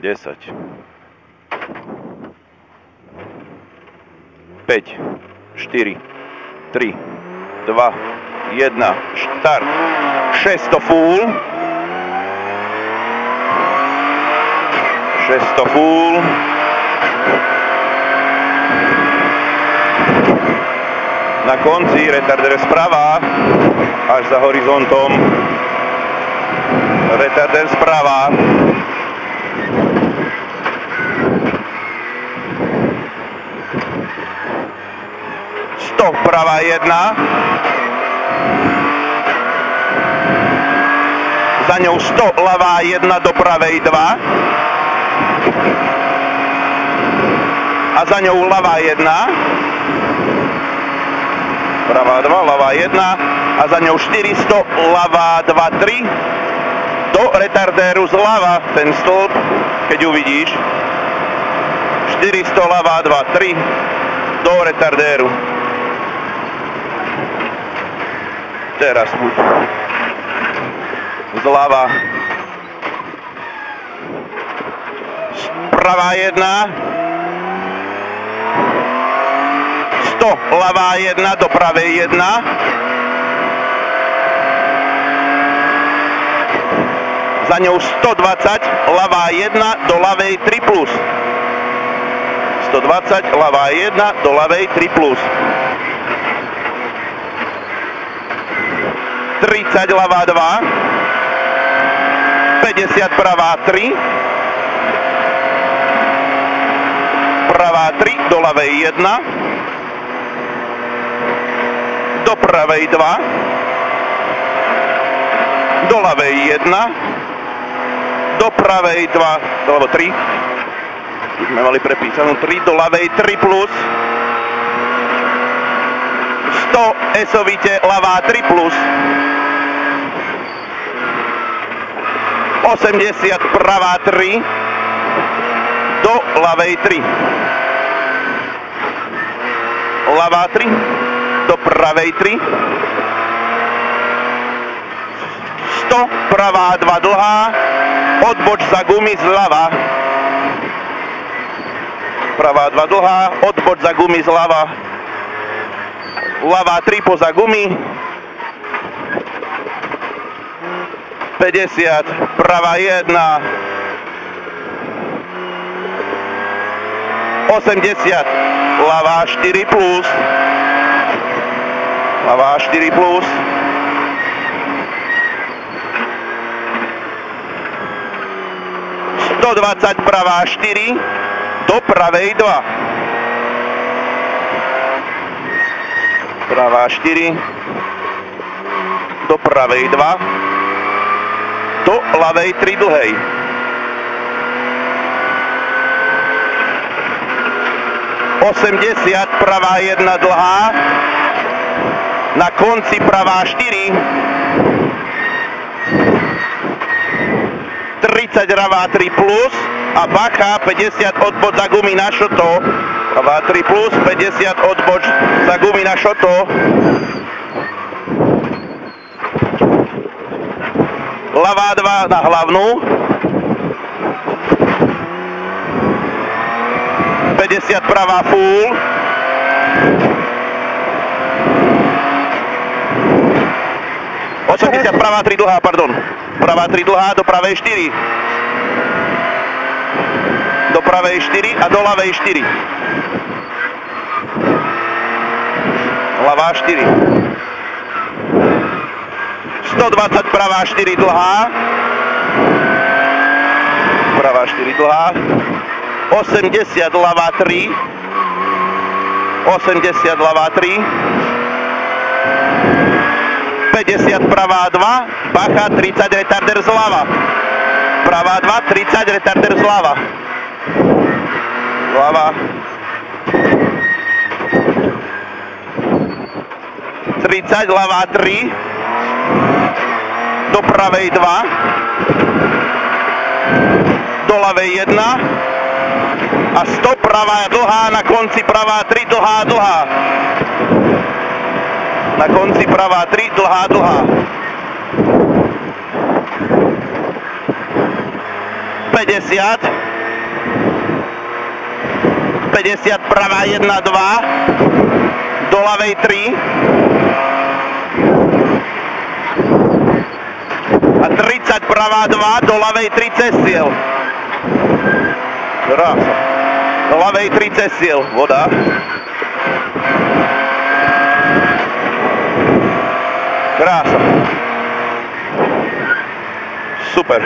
10. 5, 4, 3, 2, 1, štart. 600 full. 600 full. Na konci retarder sprava, až za horizontom. Retarder sprava. 100 pravá 1. Za ňou 100 ľavá 1 do pravej 2. A za ňou ľavá 1. Pravá 2, ľavá 1. A za ňou 400 ľavá 2, 3. Do retardéru zľava ten stĺp, keď uvidíš. 400 ľavá 2, 3. Do retardéru. Teraz buď zľava. Pravá 1. 100 ľavá 1 do pravej 1. Za ňou 120 ľavá 1 do ľavej 3 plus. 120 ľavá 1 do ľavej 3 plus. 30 ľavá 2. 50 pravá 3. Pravá 3 do ľavej 1. Do pravej 2. Do ľavej 1. Do pravej 2, alebo 3. Tu sme mali prepísanú 3, do ľavej 3 plus. 100 esovite ľavá 3 plus. 80 pravá 3 do ľavej 3. Ľavá 3 do pravej 3. 100 pravá 2 dlhá, odboč za gumy zľava. Pravá 2 dlhá, odboč za gumy zľava. Ľavá 3 poza gumy. 50, pravá 1. 80, ľavá 4 plus. Ľavá 4 plus. 120 pravá 4 do pravej 2. Pravá 4 do pravej 2. Do ľavej 3 dlhej. 80 pravá 1 dlhá. Na konci pravá 4. 30 ľavá 3 plus. A bacha, 50 odboč za gumy na šoto. Ľavá 3 plus, 50 odboč za gumy na šoto. Ľavá 2 na hlavnú. 50 pravá full. Pravá 3 dlhá, pardon. Pravá 3 dlhá do pravej 4. Do pravej 4 a do ľavej 4. Ľavá 4. 120 pravá 4 dlhá. Pravá 4 dlhá. 80 ľavá 3. 80 ľavá 3. 50 pravá 2. Bacha, 30 retarder zľava. Pravá 2, 30 retarder zľava. Zľava. 30 ľavá 3. Do pravej 2. Do ľavej 1. A 100 pravá dlhá, na konci pravá 3 dlhá, dlhá. Na konci pravá 3 dlhá, dlhá. 50. 50 pravá 1, 2, do ľavej 3 a 30 pravá 2, do ľavej 3 cez cieľ. Krása. Do ľavej 3 cez cieľ, voda. Krása. Super.